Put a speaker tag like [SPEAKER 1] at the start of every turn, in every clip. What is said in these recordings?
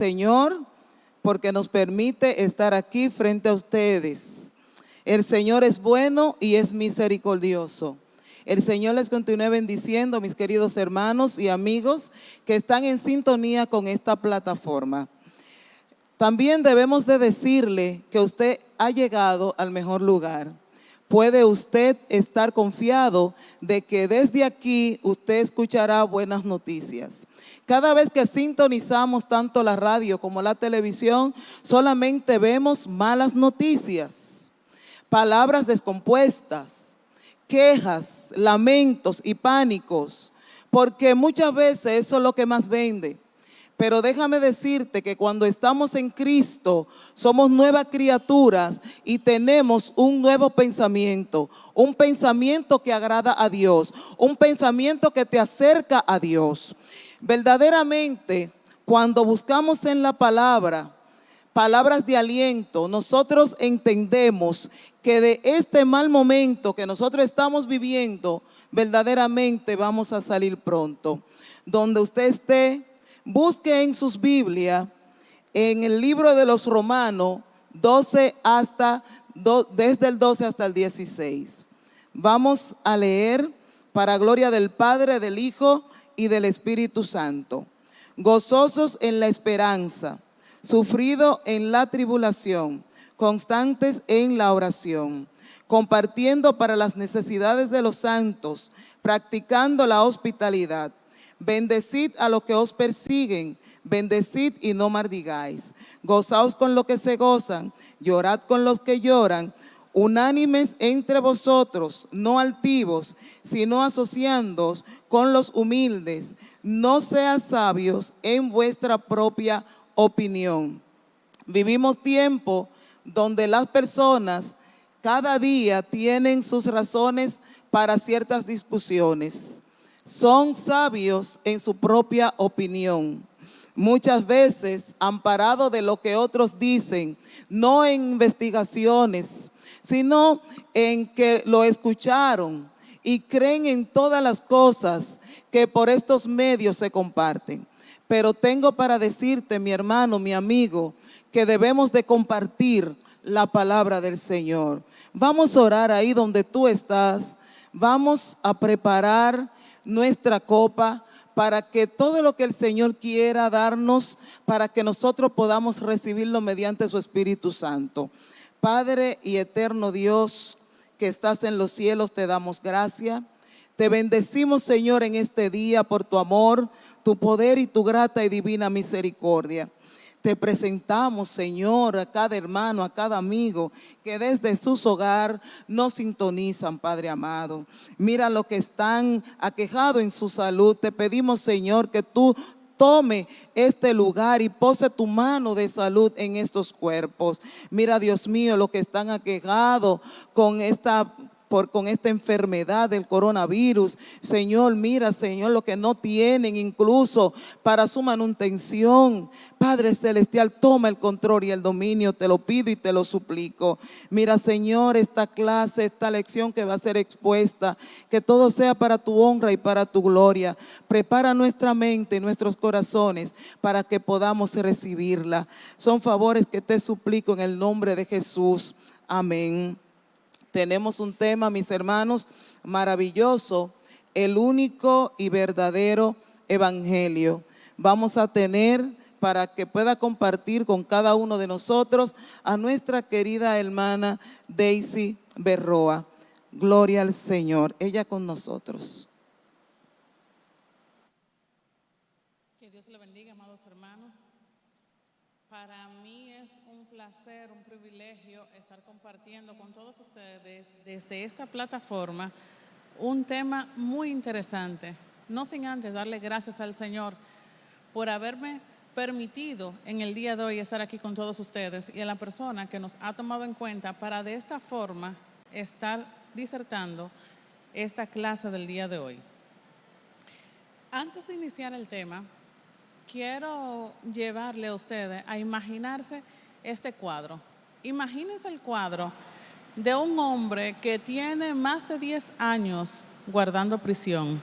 [SPEAKER 1] Señor, porque nos permite estar aquí frente a ustedes. El Señor es bueno y es misericordioso. El Señor les continúe bendiciendo, mis queridos hermanos y amigos que están en sintonía con esta plataforma. También debemos de decirle que usted ha llegado al mejor lugar. Puede usted estar confiado de que desde aquí usted escuchará buenas noticias. Cada vez que sintonizamos tanto la radio como la televisión, solamente vemos malas noticias, palabras descompuestas, quejas, lamentos y pánicos, porque muchas veces eso es lo que más vende. Pero déjame decirte que cuando estamos en Cristo, somos nuevas criaturas y tenemos un nuevo pensamiento, un pensamiento que agrada a Dios, un pensamiento que te acerca a Dios. Verdaderamente, cuando buscamos en la palabra, palabras de aliento, nosotros entendemos que de este mal momento que nosotros estamos viviendo, verdaderamente vamos a salir pronto. Donde usted esté, busque en sus Biblias, en el libro de los Romanos, desde el 12 hasta el 16. Vamos a leer para gloria del Padre, del Hijo y del Espíritu Santo. Gozosos en la esperanza, sufrido en la tribulación, constantes en la oración, compartiendo para las necesidades de los santos, practicando la hospitalidad. Bendecid a los que os persiguen, bendecid y no maldigáis. Gozaos con los que se gozan, llorad con los que lloran, unánimes entre vosotros, no altivos, sino asociándoos con los humildes. No seas sabios en vuestra propia opinión. Vivimos tiempo donde las personas cada día tienen sus razones para ciertas discusiones. Son sabios en su propia opinión. Muchas veces amparados de lo que otros dicen, no en investigaciones, sino en que lo escucharon y creen en todas las cosas que por estos medios se comparten. Pero tengo para decirte, mi hermano, mi amigo, que debemos de compartir la palabra del Señor. Vamos a orar ahí donde tú estás. Vamos a preparar nuestra copa para que todo lo que el Señor quiera darnos, para que nosotros podamos recibirlo mediante su Espíritu Santo. Padre y eterno Dios que estás en los cielos, te damos gracias. Te bendecimos, Señor, en este día por tu amor, tu poder y tu grata y divina misericordia. Te presentamos, Señor, a cada hermano, a cada amigo que desde sus hogares nos sintonizan, Padre amado. Mira lo que están aquejados en su salud. Te pedimos, Señor, que tú tome este lugar y pose tu mano de salud en estos cuerpos. Mira, Dios mío, los que están aquejados con esta enfermedad del coronavirus. Señor, mira, Señor, lo que no tienen incluso para su manutención. Padre celestial, toma el control y el dominio, te lo pido y te lo suplico. Mira, Señor, esta clase, esta lección que va a ser expuesta, que todo sea para tu honra y para tu gloria. Prepara nuestra mente y nuestros corazones para que podamos recibirla. Son favores que te suplico en el nombre de Jesús. Amén. Tenemos un tema, mis hermanos, maravilloso, el único y verdadero evangelio. Vamos a tener, para que pueda compartir con cada uno de nosotros, a nuestra querida hermana Daisy Berroa. Gloria al Señor, ella con nosotros.
[SPEAKER 2] Que Dios le bendiga, amados hermanos. Para mí es un placer, un privilegio estar compartiendo con todos ustedes desde esta plataforma un tema muy interesante. No sin antes darle gracias al Señor por haberme permitido en el día de hoy estar aquí con todos ustedes y a la persona que nos ha tomado en cuenta para de esta forma estar disertando esta clase del día de hoy. Antes de iniciar el tema, quiero llevarle a ustedes a imaginarse este cuadro. Imagínense el cuadro de un hombre que tiene más de 10 años guardando prisión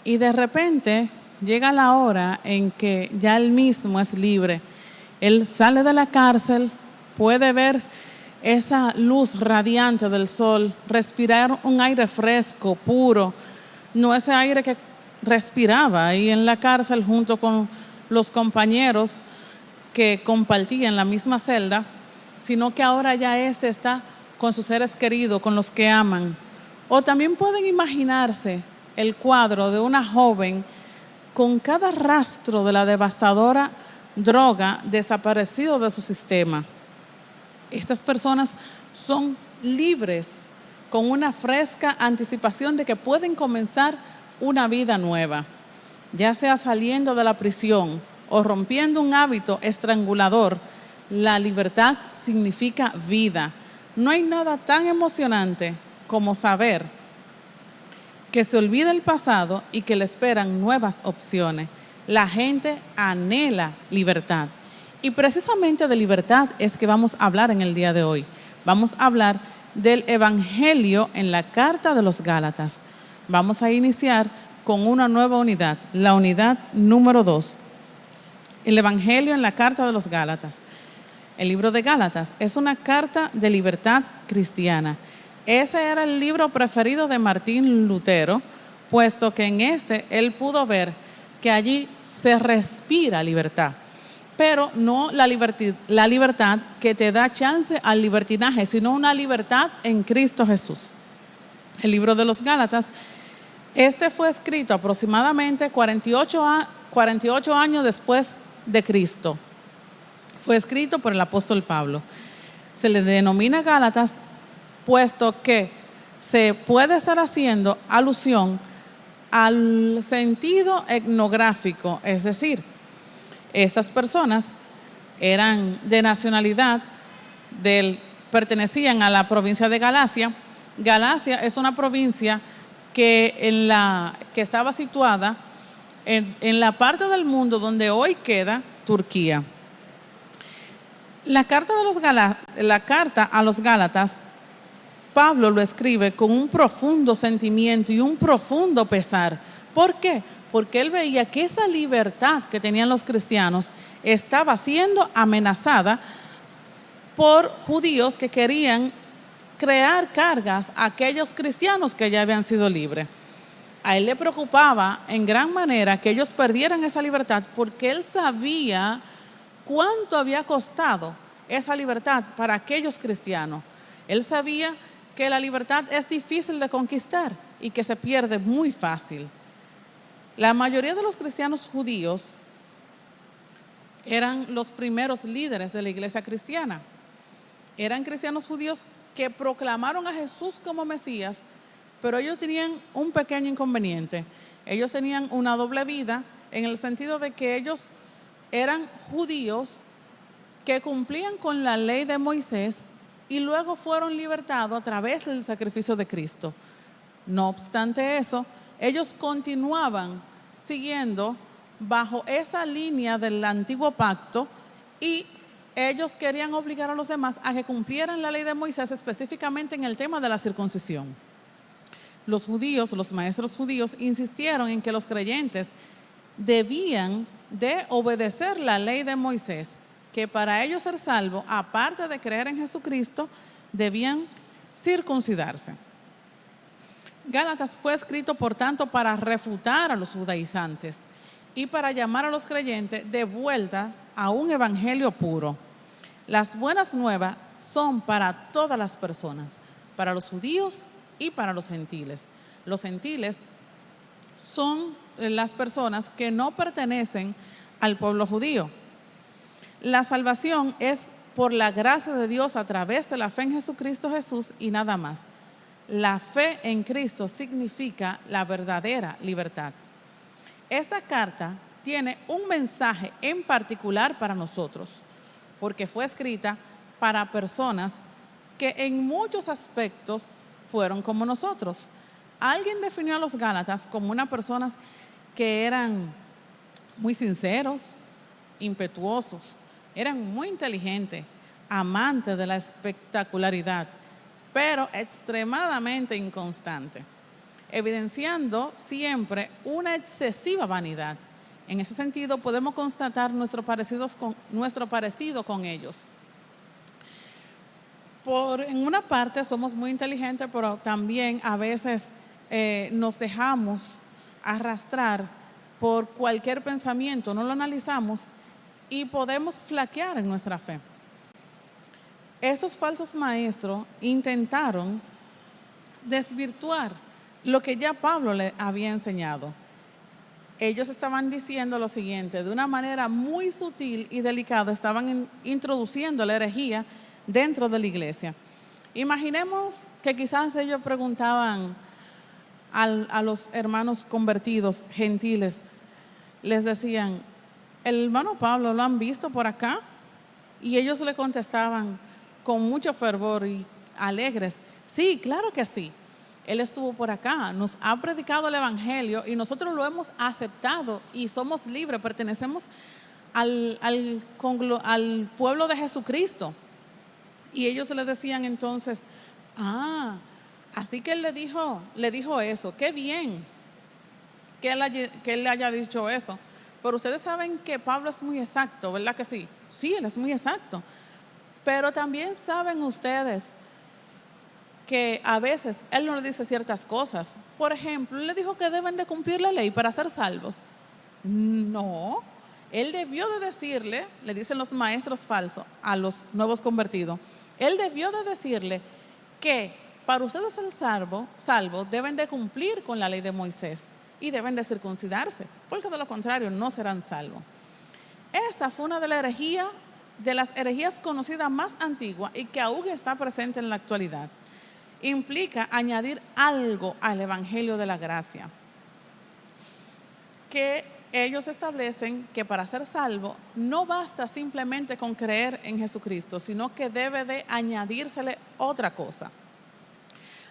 [SPEAKER 2] y de repente llega la hora en que ya él mismo es libre. Él sale de la cárcel, puede ver esa luz radiante del sol, respirar un aire fresco, puro, no ese aire que respiraba ahí en la cárcel junto con los compañeros que compartían la misma celda, sino que ahora ya está con sus seres queridos, con los que aman. O también pueden imaginarse el cuadro de una joven con cada rastro de la devastadora droga desaparecido de su sistema. Estas personas son libres, con una fresca anticipación de que pueden comenzar una vida nueva, ya sea saliendo de la prisión o rompiendo un hábito estrangulador. La libertad significa vida. No hay nada tan emocionante como saber que se olvida el pasado y que le esperan nuevas opciones. La gente anhela libertad. Y precisamente de libertad es que vamos a hablar en el día de hoy. Vamos a hablar del Evangelio en la Carta de los Gálatas. Vamos a iniciar con una nueva unidad, la unidad número 2. El Evangelio en la Carta de los Gálatas. El libro de Gálatas es una carta de libertad cristiana. Ese era el libro preferido de Martín Lutero, puesto que en él pudo ver que allí se respira libertad, pero no la libertad que te da chance al libertinaje, sino una libertad en Cristo Jesús. El libro de los Gálatas, fue escrito aproximadamente 48 años después de Cristo. Fue escrito por el apóstol Pablo. Se le denomina Gálatas, puesto que se puede estar haciendo alusión al sentido etnográfico, es decir, estas personas eran de nacionalidad, pertenecían a la provincia de Galacia. Galacia es una provincia que estaba situada en la parte del mundo donde hoy queda Turquía. La carta a los Gálatas, Pablo lo escribe con un profundo sentimiento y un profundo pesar. ¿Por qué? Porque él veía que esa libertad que tenían los cristianos estaba siendo amenazada por judíos que querían crear cargas a aquellos cristianos que ya habían sido libres. A él le preocupaba en gran manera que ellos perdieran esa libertad, porque él sabía cuánto había costado esa libertad para aquellos cristianos. Él sabía que la libertad es difícil de conquistar y que se pierde muy fácil. La mayoría de los cristianos judíos eran los primeros líderes de la iglesia cristiana. Eran cristianos judíos que proclamaron a Jesús como Mesías, pero ellos tenían un pequeño inconveniente. Ellos tenían una doble vida, en el sentido de que ellos eran judíos que cumplían con la ley de Moisés y luego fueron libertados a través del sacrificio de Cristo. No obstante eso, ellos continuaban siguiendo bajo esa línea del antiguo pacto y ellos querían obligar a los demás a que cumplieran la ley de Moisés, específicamente en el tema de la circuncisión. Los judíos, los maestros judíos, insistieron en que los creyentes debían de obedecer la ley de Moisés, que para ellos ser salvos, aparte de creer en Jesucristo, debían circuncidarse. Gálatas fue escrito, por tanto, para refutar a los judaizantes y para llamar a los creyentes de vuelta a un evangelio puro. Las buenas nuevas son para todas las personas, para los judíos y para los gentiles. Los gentiles son las personas que no pertenecen al pueblo judío. La salvación es por la gracia de Dios a través de la fe en Jesucristo Jesús y nada más. La fe en Cristo significa la verdadera libertad. Esta carta tiene un mensaje en particular para nosotros, porque fue escrita para personas que en muchos aspectos fueron como nosotros. Alguien definió a los Gálatas como unas personas que eran muy sinceros, impetuosos, eran muy inteligentes, amantes de la espectacularidad, pero extremadamente inconstantes, evidenciando siempre una excesiva vanidad. En ese sentido, podemos constatar nuestro parecido con ellos. En una parte somos muy inteligentes, pero también a veces nos dejamos arrastrar por cualquier pensamiento, no lo analizamos y podemos flaquear en nuestra fe. Estos falsos maestros intentaron desvirtuar lo que ya Pablo le había enseñado. Ellos estaban diciendo lo siguiente, de una manera muy sutil y delicada, estaban introduciendo la herejía dentro de la iglesia. Imaginemos que quizás ellos preguntaban a los hermanos convertidos, gentiles, les decían, ¿el hermano Pablo lo han visto por acá? Y ellos le contestaban con mucho fervor y alegres, sí, claro que sí. Él estuvo por acá, nos ha predicado el evangelio y nosotros lo hemos aceptado y somos libres, pertenecemos al pueblo de Jesucristo. Y ellos le decían entonces, así que él le dijo eso, qué bien que él le haya dicho eso. Pero ustedes saben que Pablo es muy exacto, ¿verdad que sí? Sí, él es muy exacto. Pero también saben ustedes que a veces él no le dice ciertas cosas. Por ejemplo, él le dijo que deben de cumplir la ley para ser salvos. No, él debió de decirle, le dicen los maestros falsos a los nuevos convertidos, él debió de decirle que para ustedes ser salvos deben de cumplir con la ley de Moisés y deben de circuncidarse, porque de lo contrario no serán salvos. Esa fue una de las herejías conocidas más antiguas y que aún está presente en la actualidad. Implica añadir algo al evangelio de la gracia, que ellos establecen que para ser salvo no basta simplemente con creer en Jesucristo, sino que debe de añadírsele otra cosa.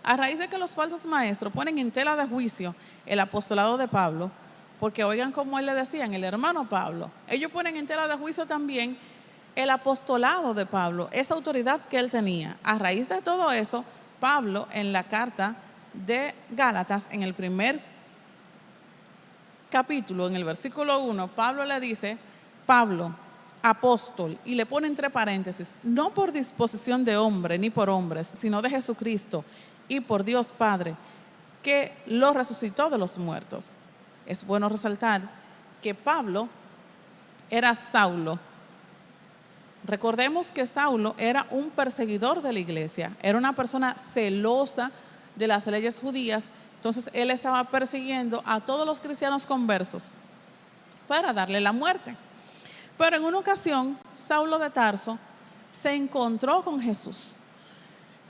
[SPEAKER 2] A raíz de que los falsos maestros ponen en tela de juicio el apostolado de Pablo, porque oigan como él le decían, el hermano Pablo, ellos ponen en tela de juicio también el apostolado de Pablo, esa autoridad que él tenía. A raíz de todo eso, Pablo en la carta de Gálatas, en el primer capítulo, en el versículo 1, Pablo le dice, Pablo, apóstol, y le pone entre paréntesis, no por disposición de hombre ni por hombres, sino de Jesucristo y por Dios Padre, que lo resucitó de los muertos. Es bueno resaltar que Pablo era Saulo. Recordemos que Saulo era un perseguidor de la iglesia, era una persona celosa de las leyes judías. Entonces él estaba persiguiendo a todos los cristianos conversos para darle la muerte. Pero en una ocasión, Saulo de Tarso se encontró con Jesús.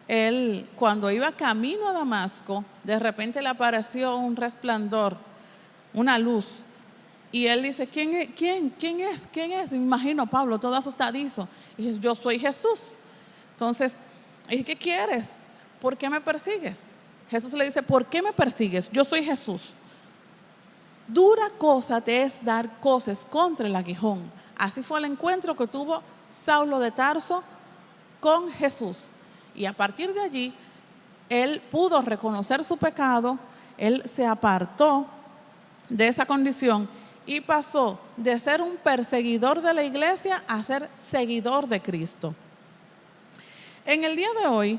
[SPEAKER 2] Él, cuando iba camino a Damasco, de repente le apareció un resplandor, una luz. Y él dice, ¿quién es? Me imagino Pablo, todo asustadizo. Y dice, yo soy Jesús. Entonces, ¿qué quieres? ¿Por qué me persigues? Jesús le dice, ¿por qué me persigues? Yo soy Jesús. Dura cosa te es dar coces contra el aguijón. Así fue el encuentro que tuvo Saulo de Tarso con Jesús. Y a partir de allí, él pudo reconocer su pecado, él se apartó de esa condición y pasó de ser un perseguidor de la iglesia a ser seguidor de Cristo. En el día de hoy,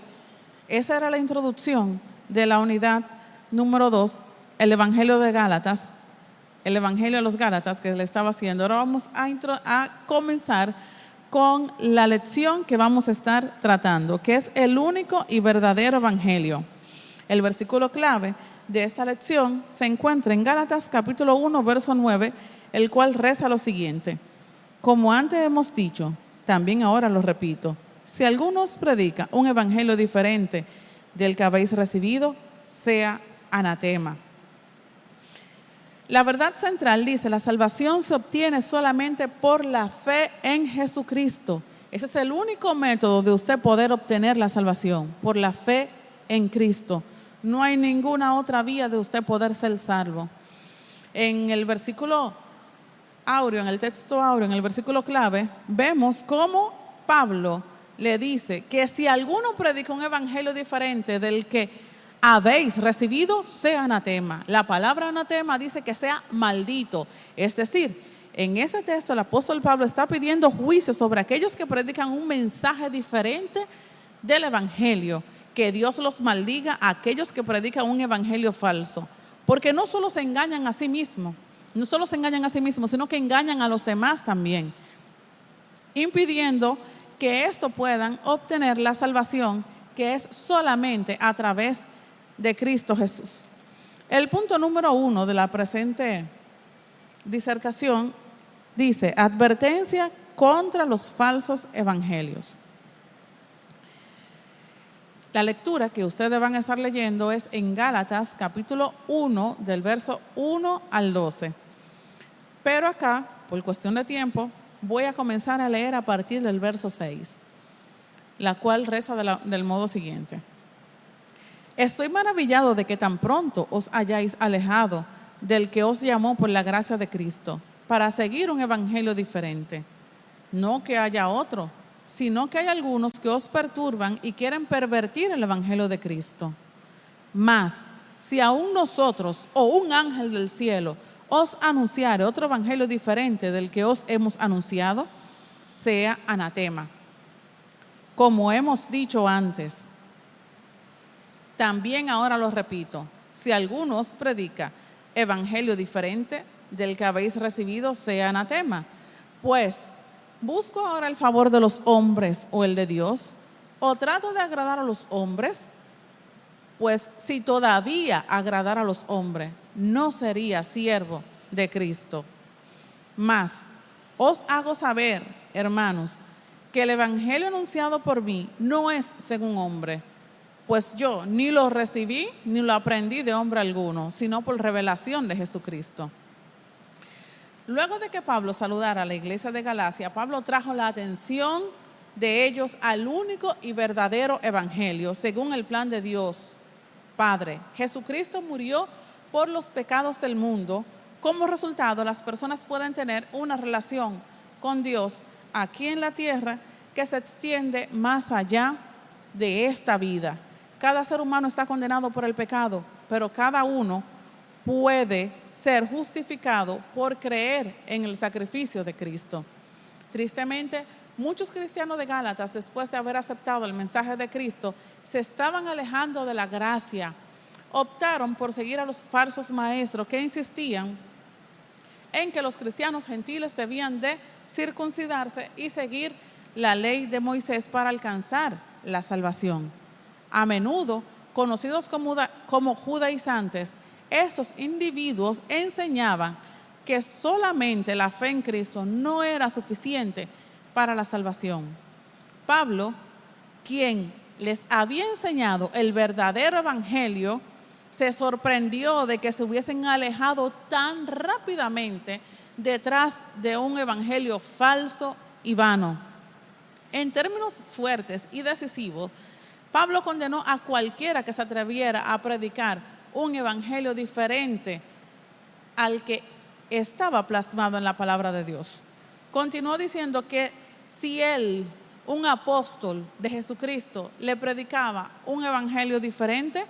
[SPEAKER 2] esa era la introducción de la unidad número 2, el Evangelio de Gálatas, el Evangelio de los Gálatas que le estaba haciendo. Ahora vamos a comenzar con la lección que vamos a estar tratando, que es el único y verdadero Evangelio. El versículo clave de esta lección se encuentra en Gálatas capítulo 1, verso 9, el cual reza lo siguiente: como antes hemos dicho, también ahora lo repito, si alguno os predica un evangelio diferente del que habéis recibido, sea anatema. La verdad central dice, la salvación se obtiene solamente por la fe en Jesucristo. Ese es el único método de usted poder obtener la salvación, por la fe en Cristo. No hay ninguna otra vía de usted poder ser salvo. En el versículo áureo, en el texto áureo, en el versículo clave, vemos cómo Pablo le dice que si alguno predica un evangelio diferente del que habéis recibido sea anatema. La palabra anatema dice que sea maldito. Es decir, en ese texto el apóstol Pablo está pidiendo juicio sobre aquellos que predican un mensaje diferente del evangelio. Que Dios los maldiga a aquellos que predican un evangelio falso. Porque no solo se engañan a sí mismos, sino que engañan a los demás también, impidiendo que estos puedan obtener la salvación que es solamente a través de Cristo Jesús. El punto número 1 de la presente disertación dice: advertencia contra los falsos evangelios. La lectura que ustedes van a estar leyendo es en Gálatas capítulo 1 del verso 1 al 12. Pero acá, por cuestión de tiempo, voy a comenzar a leer a partir del verso 6, la cual reza del modo siguiente. Estoy maravillado de que tan pronto os hayáis alejado del que os llamó por la gracia de Cristo para seguir un evangelio diferente. No que haya otro, sino que hay algunos que os perturban y quieren pervertir el evangelio de Cristo. Mas, si aún nosotros o un ángel del cielo os anunciare otro evangelio diferente del que os hemos anunciado, sea anatema. Como hemos dicho antes, también ahora lo repito: si alguno os predica evangelio diferente del que habéis recibido, sea anatema. Pues, ¿busco ahora el favor de los hombres o el de Dios? ¿O trato de agradar a los hombres? Pues si todavía agradara a los hombres, no sería siervo de Cristo. Mas os hago saber, hermanos, que el evangelio anunciado por mí no es según hombre, pues yo ni lo recibí ni lo aprendí de hombre alguno, sino por revelación de Jesucristo. Luego de que Pablo saludara a la iglesia de Galacia, Pablo trajo la atención de ellos al único y verdadero evangelio, según el plan de Dios Padre. Jesucristo murió por los pecados del mundo. Como resultado, las personas pueden tener una relación con Dios aquí en la tierra que se extiende más allá de esta vida. Cada ser humano está condenado por el pecado, pero cada uno puede ser justificado por creer en el sacrificio de Cristo. Tristemente, muchos cristianos de Gálatas, después de haber aceptado el mensaje de Cristo, se estaban alejando de la gracia. Optaron por seguir a los falsos maestros que insistían en que los cristianos gentiles debían de circuncidarse y seguir la ley de Moisés para alcanzar la salvación. A menudo, conocidos como judaizantes, estos individuos enseñaban que solamente la fe en Cristo no era suficiente para la salvación. Pablo, quien les había enseñado el verdadero evangelio, se sorprendió de que se hubiesen alejado tan rápidamente detrás de un evangelio falso y vano. En términos fuertes y decisivos, Pablo condenó a cualquiera que se atreviera a predicar un evangelio diferente al que estaba plasmado en la palabra de Dios. Continuó diciendo que si él, un apóstol de Jesucristo, le predicaba un evangelio diferente,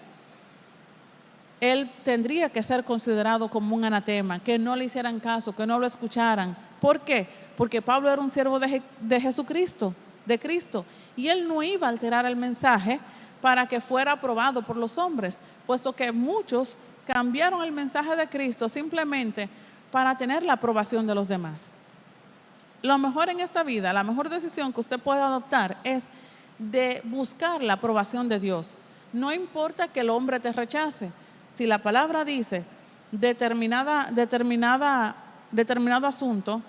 [SPEAKER 2] él tendría que ser considerado como un anatema, que no le hicieran caso, que no lo escucharan. ¿Por qué? Porque Pablo era un siervo de Jesucristo, de Cristo, y él no iba a alterar el mensaje para que fuera aprobado por los hombres, puesto que muchos cambiaron el mensaje de Cristo simplemente para tener la aprobación de los demás. Lo mejor en esta vida, la mejor decisión que usted puede adoptar es de buscar la aprobación de Dios. No importa que el hombre te rechace. Si la palabra dice determinado asunto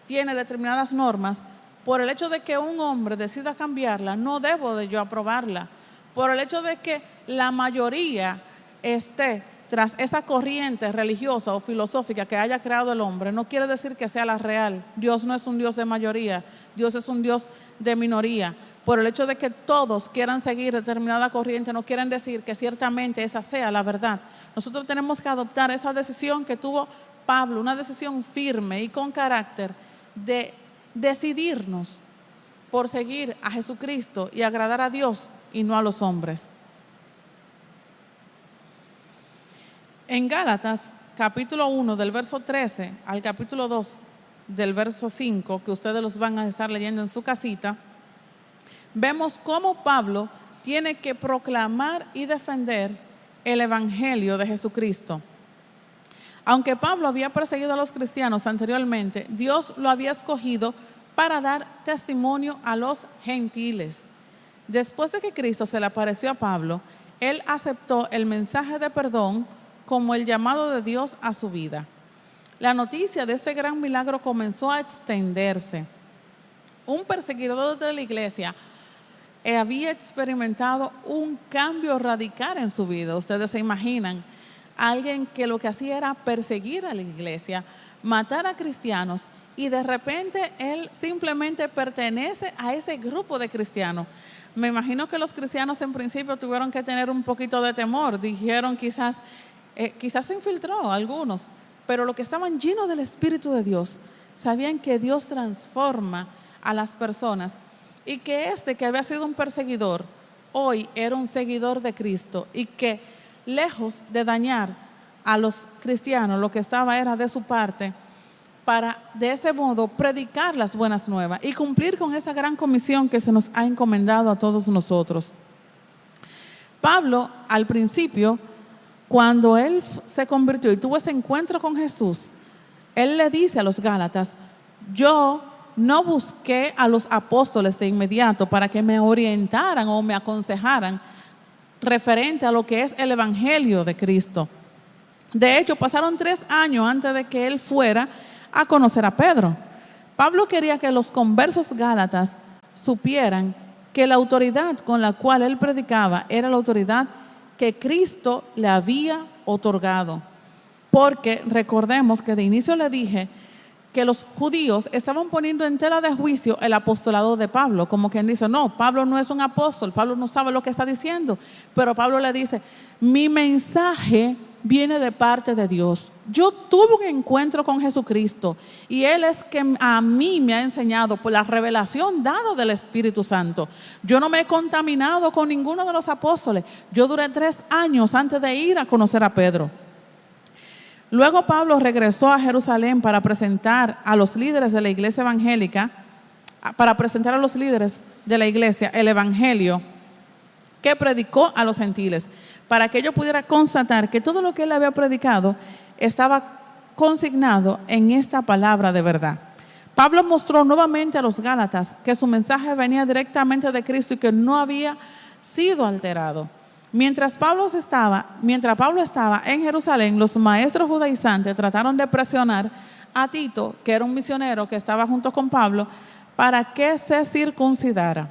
[SPEAKER 2] tiene determinadas normas, por el hecho de que un hombre decida cambiarla, no debo de yo aprobarla. Por el hecho de que la mayoría esté tras esa corriente religiosa o filosófica que haya creado el hombre, no quiere decir que sea la real. Dios no es un Dios de mayoría, Dios es un Dios de minoría. Por el hecho de que todos quieran seguir determinada corriente, no quieren decir que ciertamente esa sea la verdad. Nosotros tenemos que adoptar esa decisión que tuvo Pablo, una decisión firme y con carácter de decidirnos por seguir a Jesucristo y agradar a Dios y no a los hombres. En Gálatas, capítulo 1, del verso 13 al capítulo 2, del verso 5, que ustedes los van a estar leyendo en su casita, vemos cómo Pablo tiene que proclamar y defender el evangelio de Jesucristo. Aunque Pablo había perseguido a los cristianos anteriormente, Dios lo había escogido para dar testimonio a los gentiles. Después de que Cristo se le apareció a Pablo, él aceptó el mensaje de perdón como el llamado de Dios a su vida. La noticia de este gran milagro comenzó a extenderse. Un perseguidor de la iglesia había experimentado un cambio radical en su vida. Ustedes se imaginan, alguien que lo que hacía era perseguir a la iglesia, matar a cristianos, y de repente él simplemente pertenece a ese grupo de cristianos. Me imagino que los cristianos en principio tuvieron que tener un poquito de temor. Dijeron quizás se infiltró algunos, pero los que estaban llenos del Espíritu de Dios sabían que Dios transforma a las personas, y que que había sido un perseguidor hoy era un seguidor de Cristo, y que lejos de dañar a los cristianos, lo que estaba era de su parte para de ese modo predicar las buenas nuevas y cumplir con esa gran comisión que se nos ha encomendado a todos nosotros. Pablo, al principio, cuando él se convirtió y tuvo ese encuentro con Jesús, él le dice a los Gálatas: yo no busqué a los apóstoles de inmediato para que me orientaran o me aconsejaran referente a lo que es el evangelio de Cristo. De hecho, pasaron 3 años antes de que él fuera a conocer a Pedro. Pablo quería que los conversos gálatas supieran que la autoridad con la cual él predicaba era la autoridad que Cristo le había otorgado. Porque recordemos que de inicio le dije que los judíos estaban poniendo en tela de juicio el apostolado de Pablo, como quien dice: no, Pablo no es un apóstol, Pablo no sabe lo que está diciendo. Pero Pablo le dice: mi mensaje viene de parte de Dios. Yo tuve un encuentro con Jesucristo y Él es que a mí me ha enseñado por la revelación dada del Espíritu Santo. Yo no me he contaminado con ninguno de los apóstoles. Yo duré 3 años antes de ir a conocer a Pedro. Luego Pablo regresó a Jerusalén para presentar a los líderes de la iglesia evangélica, para presentar a los líderes de la iglesia el evangelio que predicó a los gentiles, para que ellos pudieran constatar que todo lo que él había predicado estaba consignado en esta palabra de verdad. Pablo mostró nuevamente a los Gálatas que su mensaje venía directamente de Cristo y que no había sido alterado. Mientras Pablo estaba en Jerusalén, los maestros judaizantes trataron de presionar a Tito, que era un misionero que estaba junto con Pablo, para que se circuncidara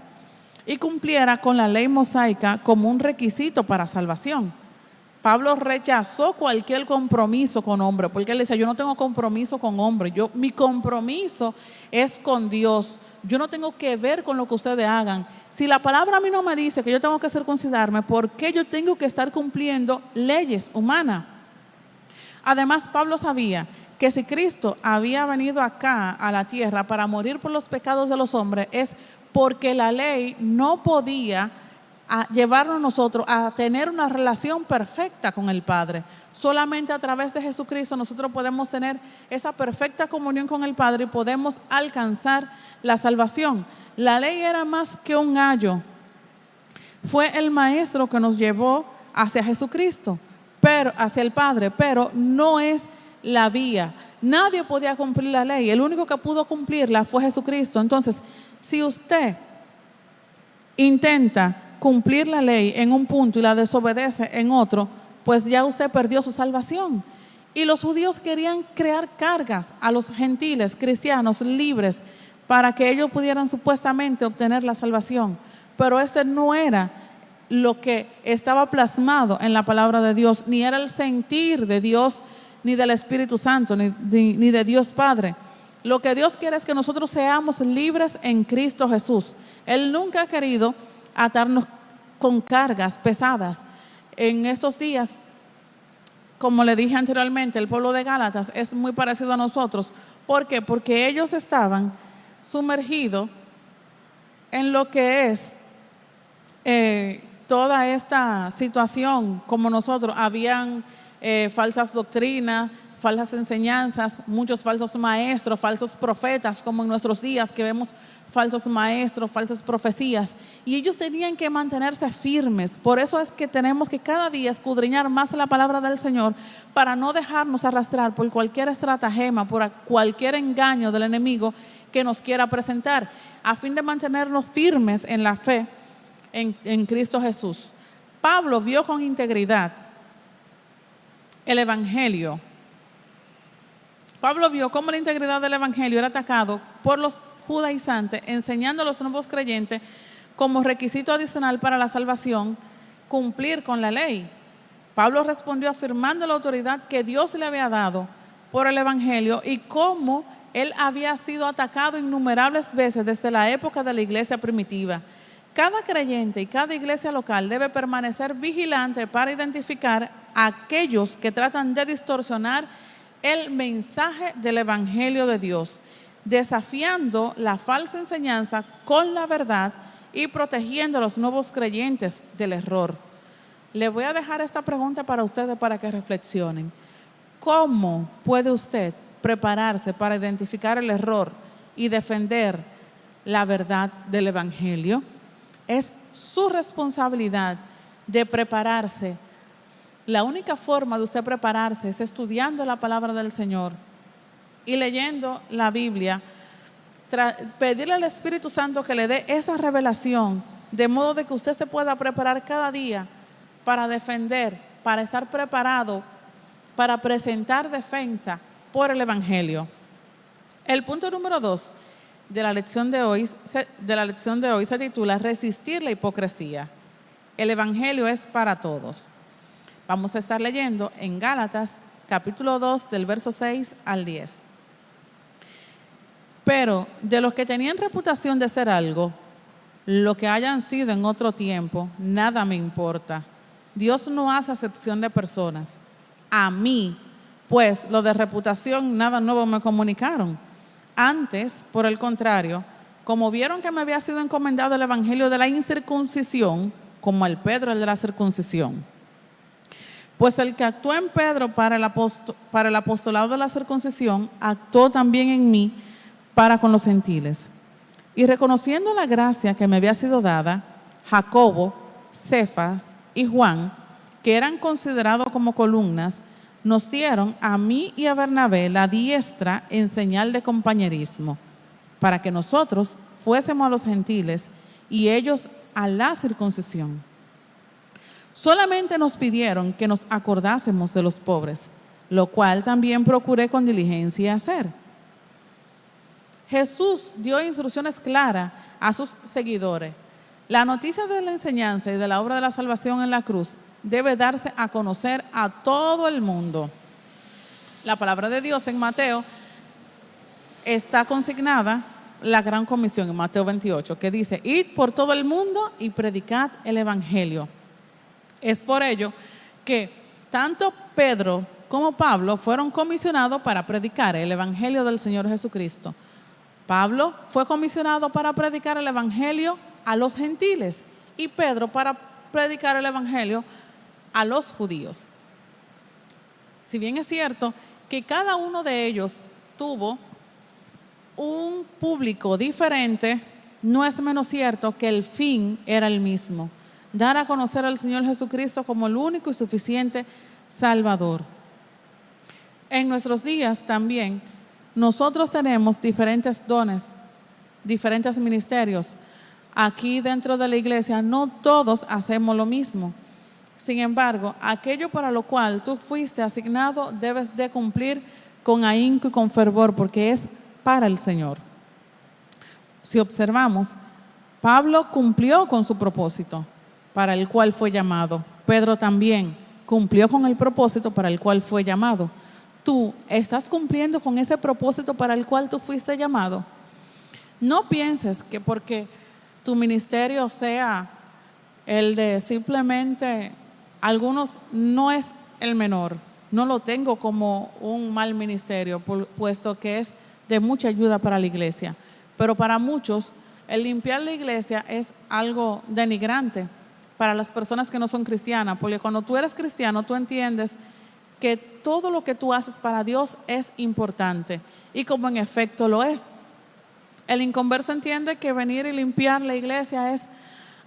[SPEAKER 2] y cumpliera con la ley mosaica como un requisito para salvación. Pablo rechazó cualquier compromiso con hombre, porque él decía: yo no tengo compromiso con hombre, mi compromiso es con Dios. Yo no tengo que ver con lo que ustedes hagan. Si la palabra a mí no me dice que yo tengo que circuncidarme, ¿por qué yo tengo que estar cumpliendo leyes humanas? Además, Pablo sabía que si Cristo había venido acá a la tierra para morir por los pecados de los hombres, es porque la ley no podía llevarnos a nosotros a tener una relación perfecta con el Padre. Solamente a través de Jesucristo nosotros podemos tener esa perfecta comunión con el Padre y podemos alcanzar la salvación. La ley era más que un ayo. Fue el maestro que nos llevó hacia Jesucristo, pero hacia el Padre, pero no es la vía. Nadie podía cumplir la ley. El único que pudo cumplirla fue Jesucristo. Entonces, si usted intenta cumplir la ley en un punto y la desobedece en otro, pues ya usted perdió su salvación. Y los judíos querían crear cargas a los gentiles cristianos libres para que ellos pudieran supuestamente obtener la salvación. Pero ese no era lo que estaba plasmado en la palabra de Dios, ni era el sentir de Dios, ni del Espíritu Santo, ni de Dios Padre. Lo que Dios quiere es que nosotros seamos libres en Cristo Jesús. Él nunca ha querido atarnos con cargas pesadas. En estos días, como le dije anteriormente, el pueblo de Gálatas es muy parecido a nosotros. ¿Por qué? Porque ellos estaban sumergidos en lo que es toda esta situación, como nosotros. Habían falsas doctrinas, falsas enseñanzas, muchos falsos maestros, falsos profetas, como en nuestros días que vemos falsos maestros, falsas profecías, y ellos tenían que mantenerse firmes. Por eso es que tenemos que cada día escudriñar más la palabra del Señor para no dejarnos arrastrar por cualquier estratagema, por cualquier engaño del enemigo que nos quiera presentar, a fin de mantenernos firmes en la fe en Cristo Jesús. Pablo vio con integridad el evangelio. Pablo vio cómo la integridad del evangelio era atacado por los judaizantes, enseñando a los nuevos creyentes como requisito adicional para la salvación cumplir con la ley. Pablo respondió afirmando la autoridad que Dios le había dado por el evangelio y cómo él había sido atacado innumerables veces desde la época de la iglesia primitiva. Cada creyente y cada iglesia local debe permanecer vigilante para identificar a aquellos que tratan de distorsionar el mensaje del evangelio de Dios, desafiando la falsa enseñanza con la verdad y protegiendo a los nuevos creyentes del error. Le voy a dejar esta pregunta para ustedes para que reflexionen. ¿Cómo puede usted prepararse para identificar el error y defender la verdad del evangelio? Es su responsabilidad de prepararse. La única forma de usted prepararse es estudiando la palabra del Señor y leyendo la Biblia. Pedirle al Espíritu Santo que le dé esa revelación, de modo de que usted se pueda preparar cada día para defender, para estar preparado, para presentar defensa por el evangelio. El punto número 2 de la lección de hoy se titula Resistir la hipocresía. El evangelio es para todos. Vamos a estar leyendo en Gálatas capítulo 2 del verso 6 al 10. Pero de los que tenían reputación de ser algo, lo que hayan sido en otro tiempo, nada me importa. Dios no hace acepción de personas. A mí, pues, lo de reputación, nada nuevo me comunicaron. Antes, por el contrario, como vieron que me había sido encomendado el evangelio de la incircuncisión, como el Pedro el de la circuncisión. Pues el que actuó en Pedro para el apostolado de la circuncisión, actuó también en mí para con los gentiles. Y reconociendo la gracia que me había sido dada, Jacobo, Cefas y Juan, que eran considerados como columnas, nos dieron a mí y a Bernabé la diestra en señal de compañerismo, para que nosotros fuésemos a los gentiles y ellos a la circuncisión. Solamente nos pidieron que nos acordásemos de los pobres, lo cual también procuré con diligencia hacer. Jesús dio instrucciones claras a sus seguidores. La noticia de la enseñanza y de la obra de la salvación en la cruz debe darse a conocer a todo el mundo. La palabra de Dios en Mateo está consignada la gran comisión en Mateo 28, que dice: id por todo el mundo y predicad el evangelio. Es por ello que tanto Pedro como Pablo fueron comisionados para predicar el evangelio del Señor Jesucristo. Pablo fue comisionado para predicar el evangelio a los gentiles y Pedro para predicar el evangelio a los judíos. Si bien es cierto que cada uno de ellos tuvo un público diferente, no es menos cierto que el fin era el mismo: dar a conocer al Señor Jesucristo como el único y suficiente Salvador. En nuestros días también nosotros tenemos diferentes dones, diferentes ministerios. Aquí dentro de la iglesia no todos hacemos lo mismo. Sin embargo, aquello para lo cual tú fuiste asignado debes de cumplir con ahínco y con fervor, porque es para el Señor. Si observamos, Pablo cumplió con su propósito para el cual fue llamado. Pedro también cumplió con el propósito para el cual fue llamado. ¿Tú estás cumpliendo con ese propósito para el cual tú fuiste llamado? No pienses que porque tu ministerio sea el de simplemente algunos, no es el menor. No lo tengo como un mal ministerio, puesto que es de mucha ayuda para la iglesia. Pero para muchos, el limpiar la iglesia es algo denigrante para las personas que no son cristianas, porque cuando tú eres cristiano, tú entiendes que todo lo que tú haces para Dios es importante, y como en efecto lo es. El inconverso entiende que venir y limpiar la iglesia es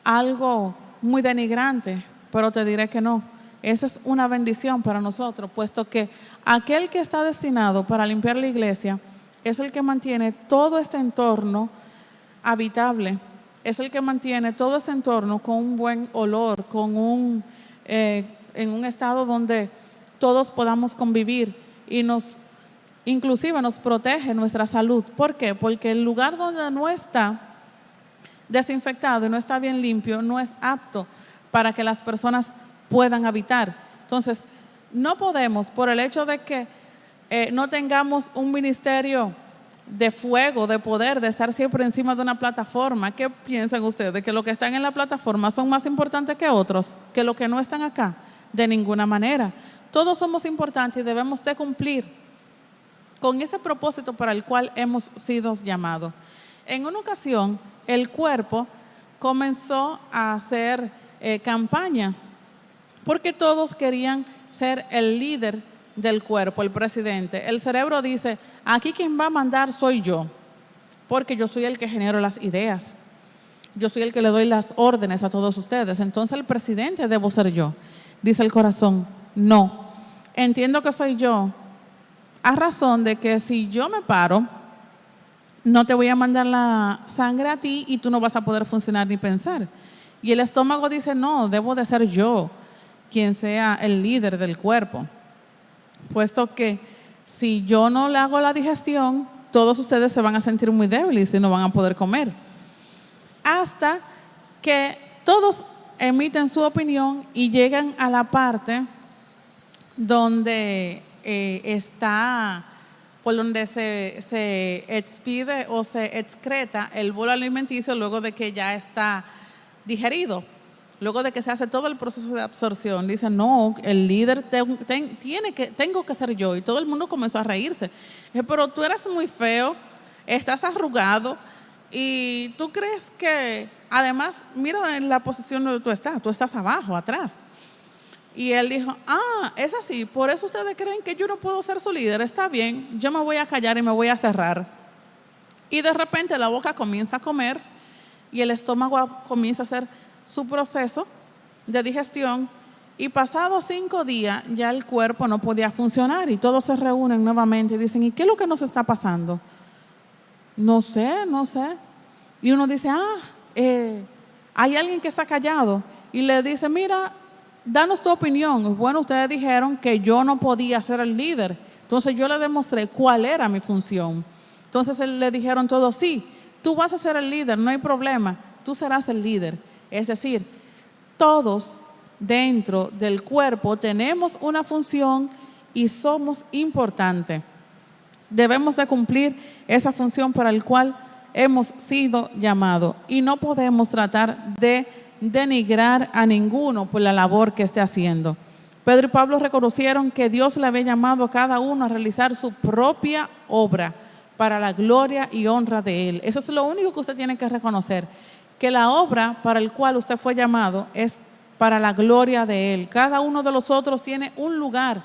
[SPEAKER 2] algo muy denigrante, pero te diré que no. Eso es una bendición para nosotros, puesto que aquel que está destinado para limpiar la iglesia es el que mantiene todo este entorno habitable, es el que mantiene todo ese entorno con un buen olor, en un estado donde todos podamos convivir, y inclusive nos protege nuestra salud. ¿Por qué? Porque el lugar donde no está desinfectado y no está bien limpio no es apto para que las personas puedan habitar. Entonces, no podemos, por el hecho de que no tengamos un ministerio de fuego, de poder, de estar siempre encima de una plataforma. ¿Qué piensan ustedes? ¿Que los que están en la plataforma son más importantes que otros? ¿Que los que no están acá? De ninguna manera. Todos somos importantes y debemos de cumplir con ese propósito para el cual hemos sido llamados. En una ocasión, el cuerpo comenzó a hacer campaña, porque todos querían ser el líder del cuerpo, el presidente. El cerebro dice, aquí quien va a mandar soy yo, porque yo soy el que genero las ideas, yo soy el que le doy las órdenes a todos ustedes, entonces el presidente debo ser yo. Dice el corazón, no, entiendo que soy yo, a razón de que si yo me paro, no te voy a mandar la sangre a ti y tú no vas a poder funcionar ni pensar. Y el estómago dice, no, debo de ser yo quien sea el líder del cuerpo, puesto que si yo no le hago la digestión, todos ustedes se van a sentir muy débiles y no van a poder comer. Hasta que todos emiten su opinión y llegan a la parte donde está, por donde se expide o se excreta el bolo alimenticio luego de que ya está digerido. Luego de que se hace todo el proceso de absorción, dice, no, el líder tengo que ser yo. Y todo el mundo comenzó a reírse. Dije, pero tú eres muy feo, estás arrugado, y tú crees que, además, mira en la posición donde tú estás abajo, atrás. Y él dijo, es así, por eso ustedes creen que yo no puedo ser su líder. Está bien, yo me voy a callar y me voy a cerrar. Y de repente la boca comienza a comer y el estómago comienza a hacer su proceso de digestión, y pasados 5 días ya el cuerpo no podía funcionar y todos se reúnen nuevamente y dicen, ¿y qué es lo que nos está pasando? No sé. Y uno dice, hay alguien que está callado, y le dice, mira, danos tu opinión. Bueno, ustedes dijeron que yo no podía ser el líder, entonces yo le demostré cuál era mi función. Entonces le dijeron todos, sí, tú vas a ser el líder, no hay problema, tú serás el líder. Es decir, todos dentro del cuerpo tenemos una función y somos importantes. Debemos de cumplir esa función para la cual hemos sido llamados, y no podemos tratar de denigrar a ninguno por la labor que esté haciendo. Pedro y Pablo reconocieron que Dios le había llamado a cada uno a realizar su propia obra para la gloria y honra de Él. Eso es lo único que usted tiene que reconocer, que la obra para la cual usted fue llamado es para la gloria de Él. Cada uno de los otros tiene un lugar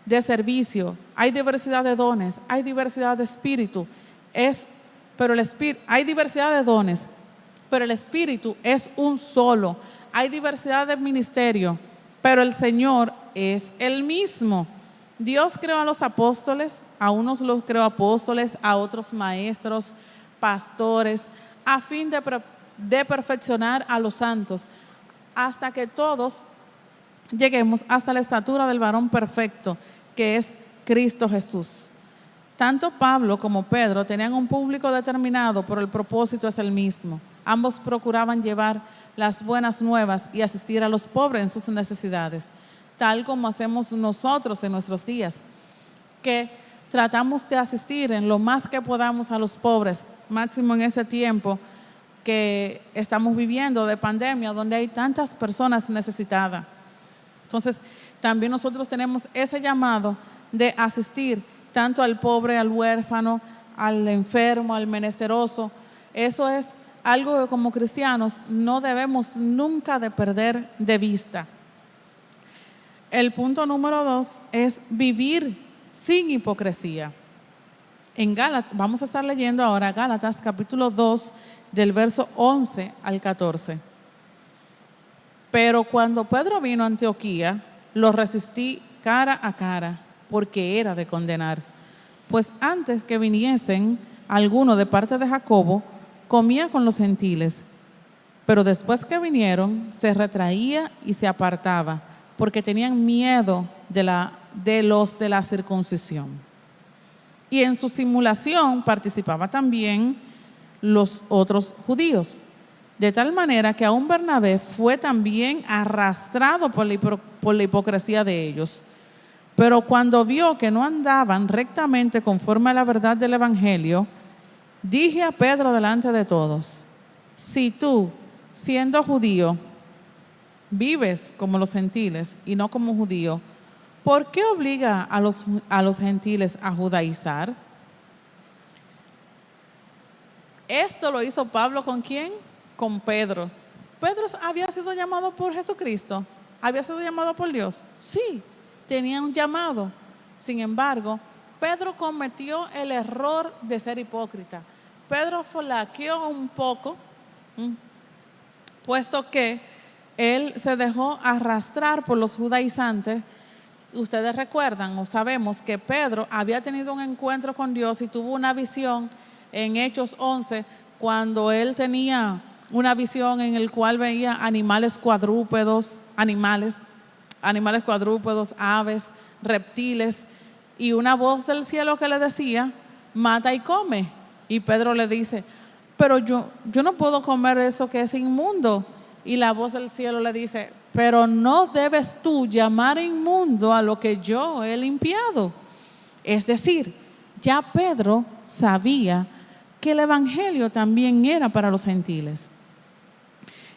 [SPEAKER 2] de servicio. Hay diversidad de dones, hay diversidad de espíritu, hay diversidad de dones, pero el espíritu es un solo. Hay diversidad de ministerio, pero el Señor es el mismo. Dios creó a los apóstoles, a unos los creó apóstoles, a otros maestros, pastores, a fin de perfeccionar a los santos, hasta que todos lleguemos hasta la estatura del varón perfecto, que es Cristo Jesús. Tanto Pablo como Pedro tenían un público determinado, pero el propósito es el mismo. Ambos procuraban llevar las buenas nuevas y asistir a los pobres en sus necesidades, tal como hacemos nosotros en nuestros días, que tratamos de asistir en lo más que podamos a los pobres, máximo en ese tiempo que estamos viviendo de pandemia, donde hay tantas personas necesitadas. Entonces, también nosotros tenemos ese llamado de asistir tanto al pobre, al huérfano, al enfermo, al menesteroso. Eso es algo que como cristianos no debemos nunca de perder de vista. El punto número 2 es vivir sin hipocresía. En Gálatas, vamos a estar leyendo ahora Gálatas capítulo 2 del verso 11 al 14. Pero cuando Pedro vino a Antioquía, lo resistí cara a cara, porque era de condenar. Pues antes que viniesen algunos de parte de Jacobo, comía con los gentiles. Pero después que vinieron, se retraía y se apartaba, porque tenían miedo de los de la circuncisión. Y en su simulación participaban también los otros judíos. De tal manera que aún Bernabé fue también arrastrado por la hipocresía de ellos. Pero cuando vio que no andaban rectamente conforme a la verdad del Evangelio, dije a Pedro delante de todos: si tú, siendo judío, vives como los gentiles y no como judío, ¿por qué obliga a los gentiles a judaizar? Esto lo hizo Pablo ¿con quién? Con Pedro. Pedro había sido llamado por Jesucristo, había sido llamado por Dios. Sí, tenía un llamado. Sin embargo, Pedro cometió el error de ser hipócrita. Pedro flaqueó un poco, puesto que él se dejó arrastrar por los judaizantes. Ustedes recuerdan o sabemos que Pedro había tenido un encuentro con Dios y tuvo una visión en Hechos 11, cuando él tenía una visión en el cual veía animales cuadrúpedos, aves, reptiles, y una voz del cielo que le decía: mata y come. Y Pedro le dice: pero yo no puedo comer eso que es inmundo. Y la voz del cielo le dice: pero no debes tú llamar inmundo a lo que yo he limpiado. Es decir, ya Pedro sabía que el Evangelio también era para los gentiles.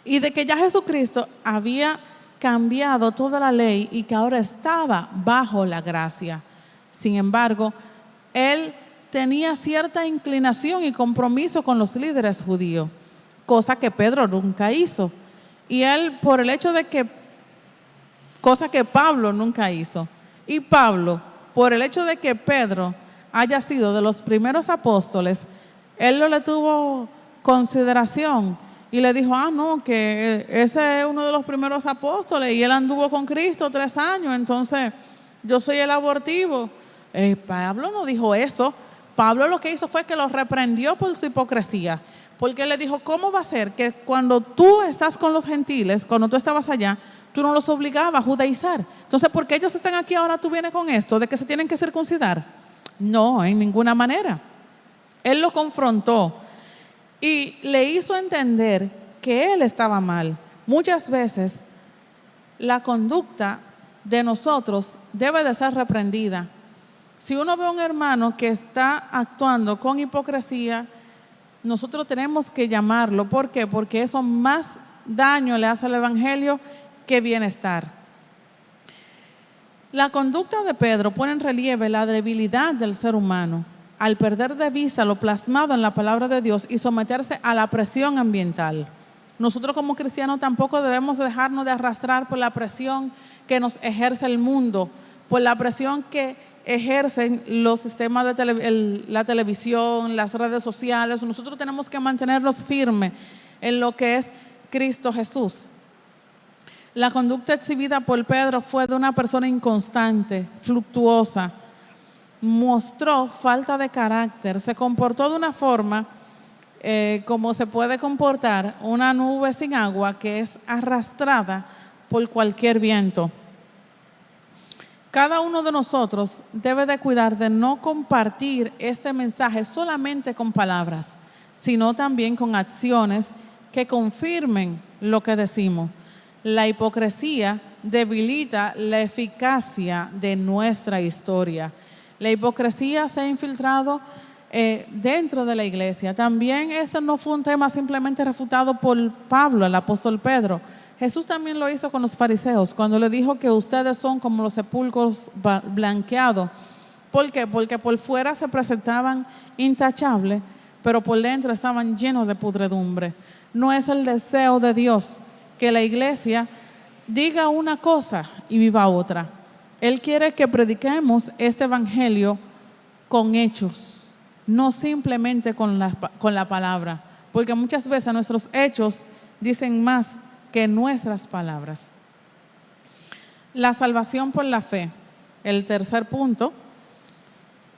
[SPEAKER 2] Y de que ya Jesucristo había cambiado toda la ley y que ahora estaba bajo la gracia. Sin embargo, él tenía cierta inclinación y compromiso con los líderes judíos, cosa que Pedro nunca hizo. Y él, por el hecho de que, cosa que Pablo nunca hizo. Y Pablo, por el hecho de que Pedro haya sido de los primeros apóstoles, él no le tuvo consideración y le dijo: no, que ese es uno de los primeros apóstoles y él anduvo con Cristo 3 años, entonces yo soy el abortivo. Pablo no dijo eso. Pablo lo que hizo fue que lo reprendió por su hipocresía, porque él le dijo: ¿cómo va a ser que cuando tú estás con los gentiles, cuando tú estabas allá, tú no los obligabas a judaizar? Entonces, ¿por qué ellos están aquí ahora tú vienes con esto de que se tienen que circuncidar? No, en ninguna manera. Él lo confrontó y le hizo entender que él estaba mal. Muchas veces la conducta de nosotros debe de ser reprendida. Si uno ve a un hermano que está actuando con hipocresía, nosotros tenemos que llamarlo. ¿Por qué? Porque eso más daño le hace al Evangelio que bienestar. La conducta de Pedro pone en relieve la debilidad del ser humano al perder de vista lo plasmado en la palabra de Dios y someterse a la presión ambiental. Nosotros como cristianos tampoco debemos dejarnos de arrastrar por la presión que nos ejerce el mundo, por la presión que ejercen los sistemas de la televisión, las redes sociales. Nosotros tenemos que mantenernos firmes en lo que es Cristo Jesús. La conducta exhibida por Pedro fue de una persona inconstante, fluctuosa. Mostró falta de carácter, se comportó de una forma como se puede comportar una nube sin agua que es arrastrada por cualquier viento. Cada uno de nosotros debe de cuidar de no compartir este mensaje solamente con palabras, sino también con acciones que confirmen lo que decimos. La hipocresía debilita la eficacia de nuestra historia. La hipocresía se ha infiltrado dentro de la iglesia. También este no fue un tema simplemente refutado por Pablo, el apóstol Pedro. Jesús también lo hizo con los fariseos cuando le dijo que ustedes son como los sepulcros blanqueados. ¿Por qué? Porque por fuera se presentaban intachables, pero por dentro estaban llenos de pudredumbre. No es el deseo de Dios que la iglesia diga una cosa y viva otra. Él quiere que prediquemos este evangelio con hechos, no simplemente con la palabra, porque muchas veces nuestros hechos dicen más que nuestras palabras. La salvación por la fe. El tercer punto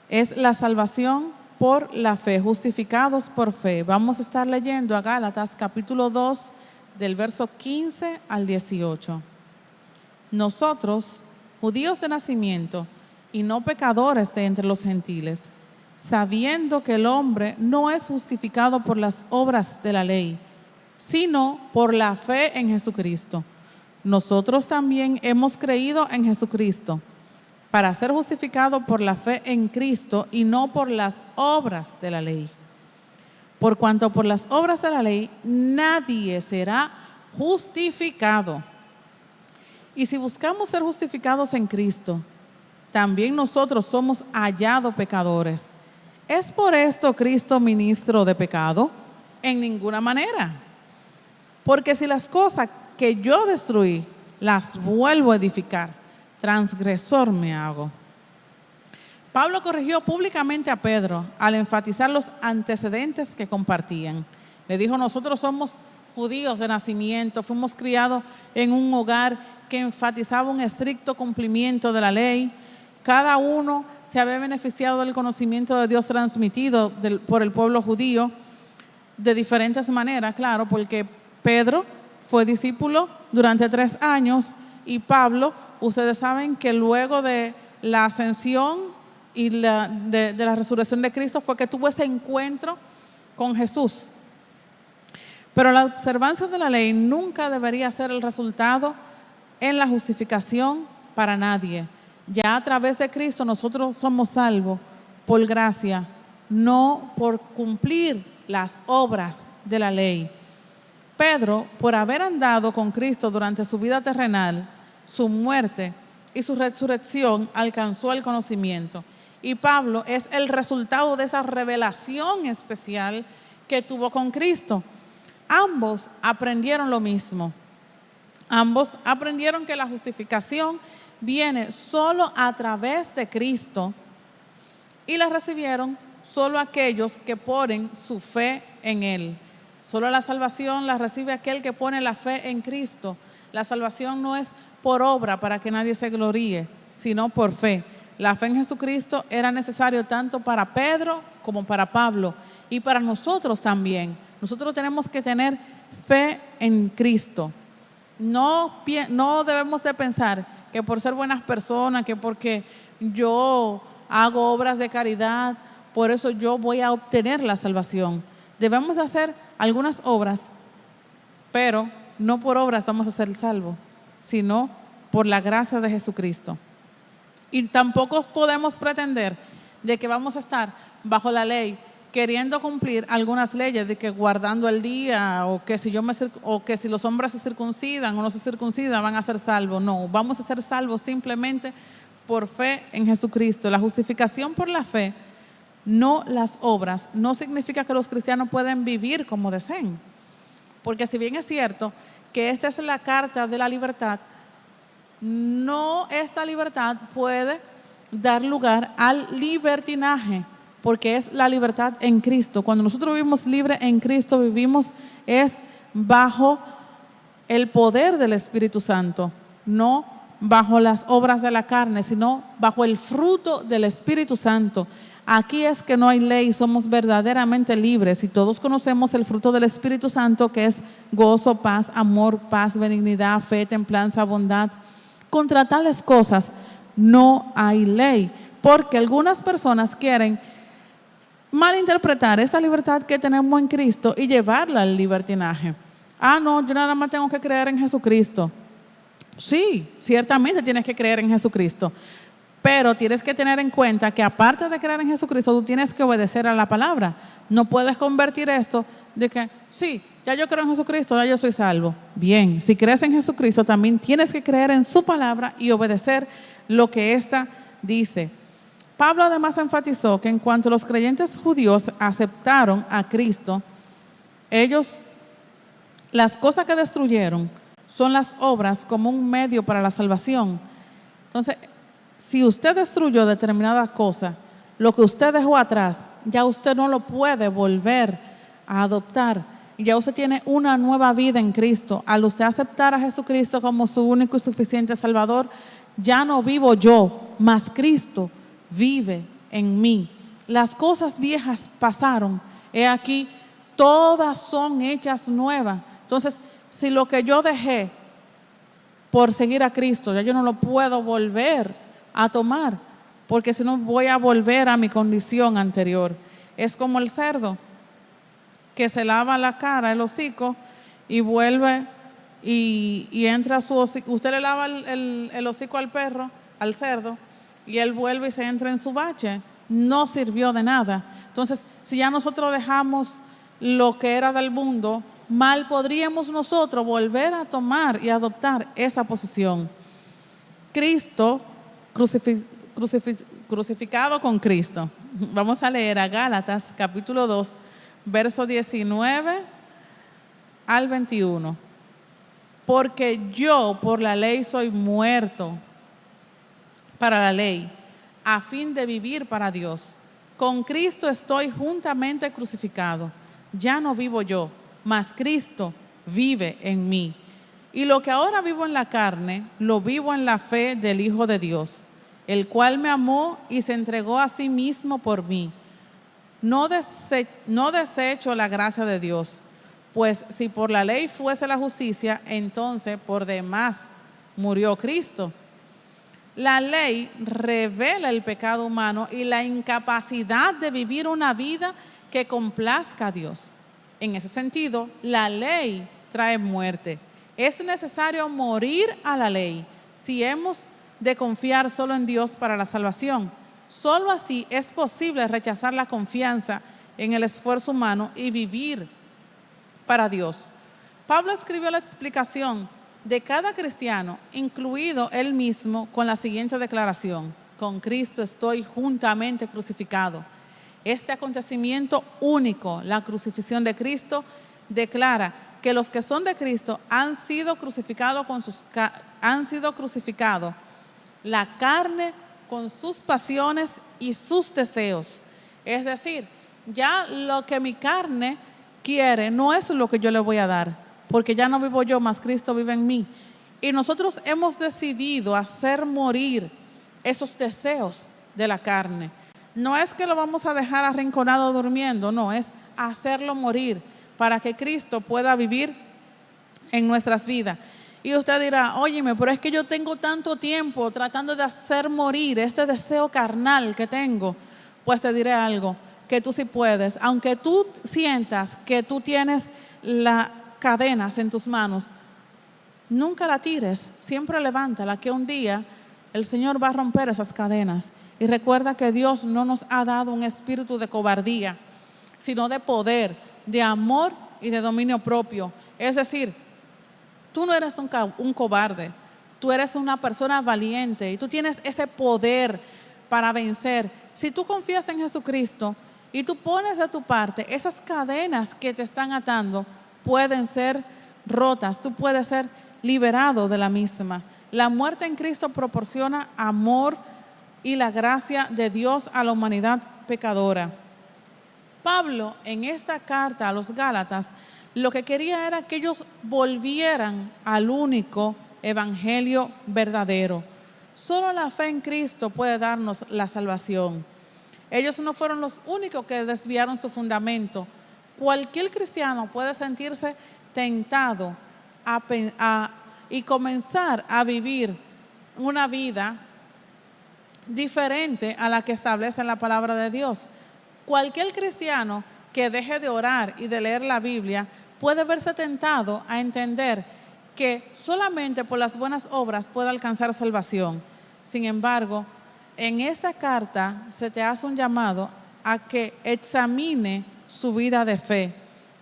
[SPEAKER 2] es la salvación por la fe, justificados por fe. Vamos a estar leyendo a Gálatas capítulo 2 del verso 15 al 18. Nosotros, judíos de nacimiento y no pecadores de entre los gentiles, sabiendo que el hombre no es justificado por las obras de la ley, sino por la fe en Jesucristo. Nosotros también hemos creído en Jesucristo para ser justificado por la fe en Cristo y no por las obras de la ley. Por cuanto por las obras de la ley nadie será justificado. Y si buscamos ser justificados en Cristo, también nosotros somos hallados pecadores. ¿Es por esto Cristo ministro de pecado? En ninguna manera. Porque si las cosas que yo destruí las vuelvo a edificar, transgresor me hago. Pablo corrigió públicamente a Pedro al enfatizar los antecedentes que compartían. Le dijo: nosotros somos judíos de nacimiento, fuimos criados en un hogar que enfatizaba un estricto cumplimiento de la ley. Cada uno se había beneficiado del conocimiento de Dios transmitido por el pueblo judío de diferentes maneras, claro, porque Pedro fue discípulo durante 3 años y Pablo, ustedes saben que luego de la ascensión y de la resurrección de Cristo fue que tuvo ese encuentro con Jesús. Pero la observancia de la ley nunca debería ser el resultado en la justificación para nadie. Ya a través de Cristo nosotros somos salvos por gracia, no por cumplir las obras de la ley. Pedro, por haber andado con Cristo durante su vida terrenal, su muerte y su resurrección, alcanzó el conocimiento. Y Pablo es el resultado de esa revelación especial que tuvo con Cristo. Ambos aprendieron lo mismo. Ambos aprendieron que la justificación viene solo a través de Cristo y la recibieron solo aquellos que ponen su fe en Él. Solo la salvación la recibe aquel que pone la fe en Cristo. La salvación no es por obra para que nadie se gloríe, sino por fe. La fe en Jesucristo era necesario tanto para Pedro como para Pablo y para nosotros también. Nosotros tenemos que tener fe en Cristo. No debemos de pensar que por ser buenas personas, que porque yo hago obras de caridad, por eso yo voy a obtener la salvación. Debemos hacer algunas obras, pero no por obras vamos a ser salvos, sino por la gracia de Jesucristo. Y tampoco podemos pretender de que vamos a estar bajo la ley queriendo cumplir algunas leyes, de que guardando el día, o que si los hombres se circuncidan o no se circuncidan van a ser salvos. No, vamos a ser salvos simplemente por fe en Jesucristo. La justificación por la fe, no las obras, no significa que los cristianos pueden vivir como deseen. Porque si bien es cierto que esta es la carta de la libertad, no esta libertad puede dar lugar al libertinaje, porque es la libertad en Cristo. Cuando nosotros vivimos libre en Cristo, vivimos es bajo el poder del Espíritu Santo, no bajo las obras de la carne, sino bajo el fruto del Espíritu Santo. Aquí es que no hay ley, somos verdaderamente libres y todos conocemos el fruto del Espíritu Santo, que es gozo, paz, amor, paz, benignidad, fe, templanza, bondad. Contra tales cosas no hay ley, porque algunas personas quieren malinterpretar esa libertad que tenemos en Cristo y llevarla al libertinaje. No, yo nada más tengo que creer en Jesucristo. Sí, ciertamente tienes que creer en Jesucristo, pero tienes que tener en cuenta que aparte de creer en Jesucristo, tú tienes que obedecer a la palabra. No puedes convertir esto de que, sí, ya yo creo en Jesucristo, ya yo soy salvo. Bien, si crees en Jesucristo, también tienes que creer en su palabra y obedecer lo que ésta dice. Pablo además enfatizó que en cuanto los creyentes judíos aceptaron a Cristo, ellos, las cosas que destruyeron son las obras como un medio para la salvación. Entonces, si usted destruyó determinada cosa, lo que usted dejó atrás, ya usted no lo puede volver a adoptar. Ya usted tiene una nueva vida en Cristo. Al usted aceptar a Jesucristo como su único y suficiente Salvador, ya no vivo yo, mas Cristo vive en mí. Las cosas viejas pasaron, he aquí, todas son hechas nuevas. Entonces, si lo que yo dejé por seguir a Cristo, ya yo no lo puedo volver a tomar, porque si no voy a volver a mi condición anterior. Es como el cerdo que se lava la cara, el hocico, y vuelve y entra a su hocico. Usted le lava el hocico al perro, al cerdo, y él vuelve y se entra en su bache. No sirvió de nada. Entonces, si ya nosotros dejamos lo que era del mundo, mal podríamos nosotros volver a tomar y adoptar esa posición. Cristo, crucificado con Cristo. Vamos a leer a Gálatas capítulo 2, verso 19 al 21. Porque yo por la ley soy muerto para la ley, a fin de vivir para Dios. Con Cristo estoy juntamente crucificado. Ya no vivo yo, mas Cristo vive en mí. Y lo que ahora vivo en la carne, lo vivo en la fe del Hijo de Dios, el cual me amó y se entregó a sí mismo por mí. No desecho la gracia de Dios, pues si por la ley fuese la justicia, entonces por demás murió Cristo. La ley revela el pecado humano y la incapacidad de vivir una vida que complazca a Dios. En ese sentido, la ley trae muerte. Es necesario morir a la ley si hemos de confiar solo en Dios para la salvación. Solo así es posible rechazar la confianza en el esfuerzo humano y vivir para Dios. Pablo escribió la explicación de cada cristiano, incluido él mismo, con la siguiente declaración: con Cristo estoy juntamente crucificado. Este acontecimiento único, la crucifixión de Cristo, declara que los que son de Cristo han sido crucificados la carne con sus pasiones y sus deseos. Es decir, ya lo que mi carne quiere no es lo que yo le voy a dar, porque ya no vivo yo, mas Cristo vive en mí. Y nosotros hemos decidido hacer morir esos deseos de la carne. No es que lo vamos a dejar arrinconado durmiendo, no, es hacerlo morir para que Cristo pueda vivir en nuestras vidas. Y usted dirá: óyeme, pero es que yo tengo tanto tiempo tratando de hacer morir este deseo carnal que tengo. Pues te diré algo, que tú sí puedes. Aunque tú sientas que tú tienes las cadenas en tus manos, nunca la tires, siempre levántala, que un día el Señor va a romper esas cadenas. Y recuerda que Dios no nos ha dado un espíritu de cobardía, sino de poder, de amor y de dominio propio. Es decir, tú no eres un cobarde, tú eres una persona valiente y tú tienes ese poder para vencer. Si tú confías en Jesucristo y tú pones de tu parte, esas cadenas que te están atando pueden ser rotas, tú puedes ser liberado de la misma. La muerte en Cristo proporciona amor y la gracia de Dios a la humanidad pecadora. Pablo, en esta carta a los Gálatas, lo que quería era que ellos volvieran al único evangelio verdadero. Solo la fe en Cristo puede darnos la salvación. Ellos no fueron los únicos que desviaron su fundamento. Cualquier cristiano puede sentirse tentado y comenzar a vivir una vida diferente a la que establece la palabra de Dios. Cualquier cristiano que deje de orar y de leer la Biblia puede verse tentado a entender que solamente por las buenas obras puede alcanzar salvación. Sin embargo, en esta carta se te hace un llamado a que examine su vida de fe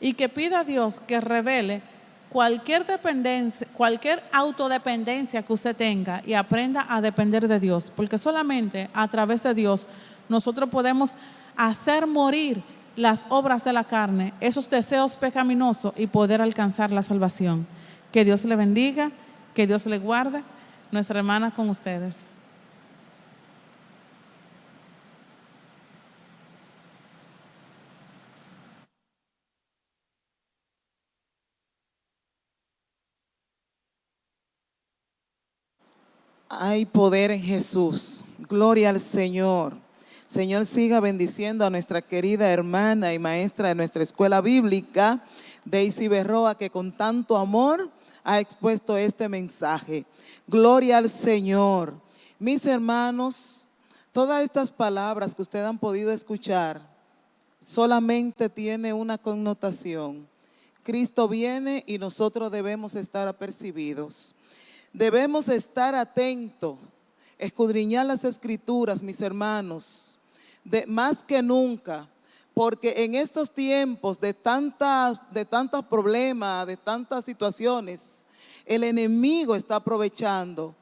[SPEAKER 2] y que pida a Dios que revele cualquier dependencia, cualquier autodependencia que usted tenga, y aprenda a depender de Dios, porque solamente a través de Dios nosotros podemos hacer morir las obras de la carne, esos deseos pecaminosos, y poder alcanzar la salvación. Que Dios le bendiga, que Dios le guarde. Nuestra hermana con ustedes.
[SPEAKER 1] Hay poder en Jesús. Gloria al Señor. Señor, siga bendiciendo a nuestra querida hermana y maestra de nuestra escuela bíblica, Daisy Berroa, que con tanto amor ha expuesto este mensaje. Gloria al Señor. Mis hermanos, todas estas palabras que ustedes han podido escuchar solamente tiene una connotación. Cristo viene y nosotros debemos estar apercibidos. Debemos estar atentos, escudriñar las Escrituras, mis hermanos, más que nunca, porque en estos tiempos de tantos problemas, de tantas situaciones, el enemigo está aprovechando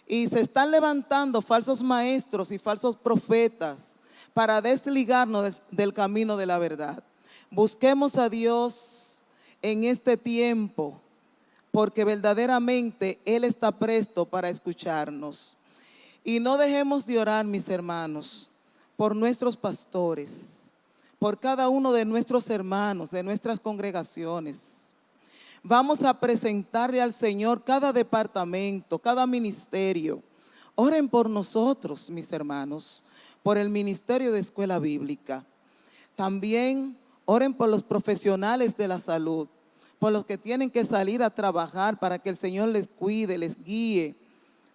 [SPEAKER 1] y se están levantando falsos maestros y falsos profetas para desligarnos del camino de la verdad. Busquemos a Dios en este tiempo, porque verdaderamente Él está presto para escucharnos. Y no dejemos de orar, mis hermanos, por nuestros pastores, por cada uno de nuestros hermanos, de nuestras congregaciones. Vamos a presentarle al Señor cada departamento, cada ministerio. Oren por nosotros, mis hermanos, por el ministerio de escuela bíblica. También oren por los profesionales de la salud, por los que tienen que salir a trabajar para que el Señor les cuide, les guíe,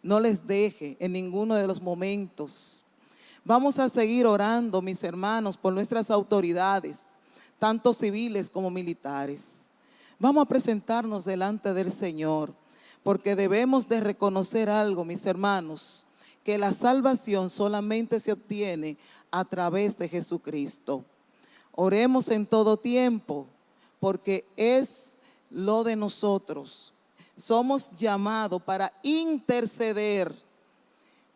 [SPEAKER 1] no les deje en ninguno de los momentos. Vamos a seguir orando, mis hermanos, por nuestras autoridades, tanto civiles como militares. Vamos a presentarnos delante del Señor, porque debemos de reconocer algo, mis hermanos, que la salvación solamente se obtiene a través de Jesucristo. Oremos en todo tiempo, porque es lo de nosotros. Somos llamados para interceder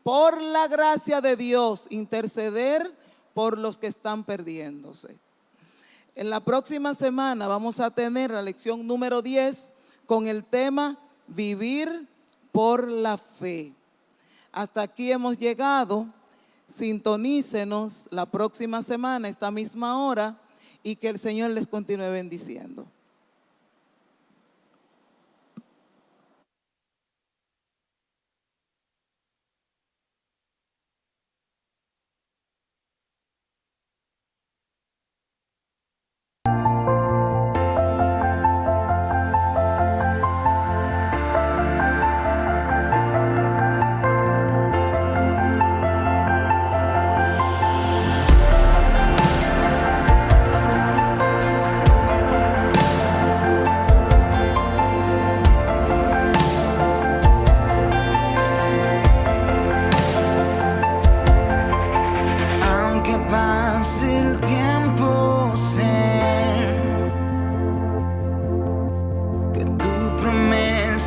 [SPEAKER 1] por la gracia de Dios, interceder por los que están perdiéndose. En la próxima semana vamos a tener la lección número 10 con el tema Vivir por la fe. Hasta aquí hemos llegado. Sintonícenos la próxima semana, esta misma hora, y que el Señor les continúe bendiciendo.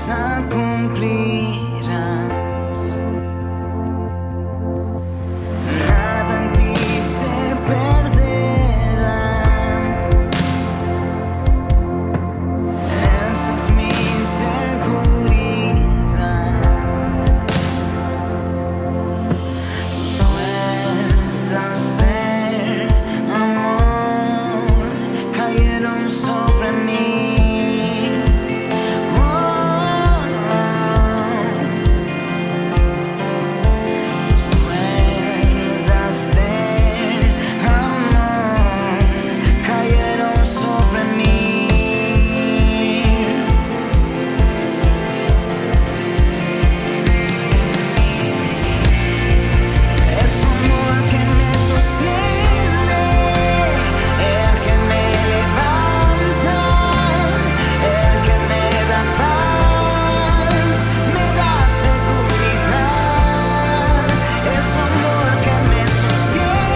[SPEAKER 3] a cumplir.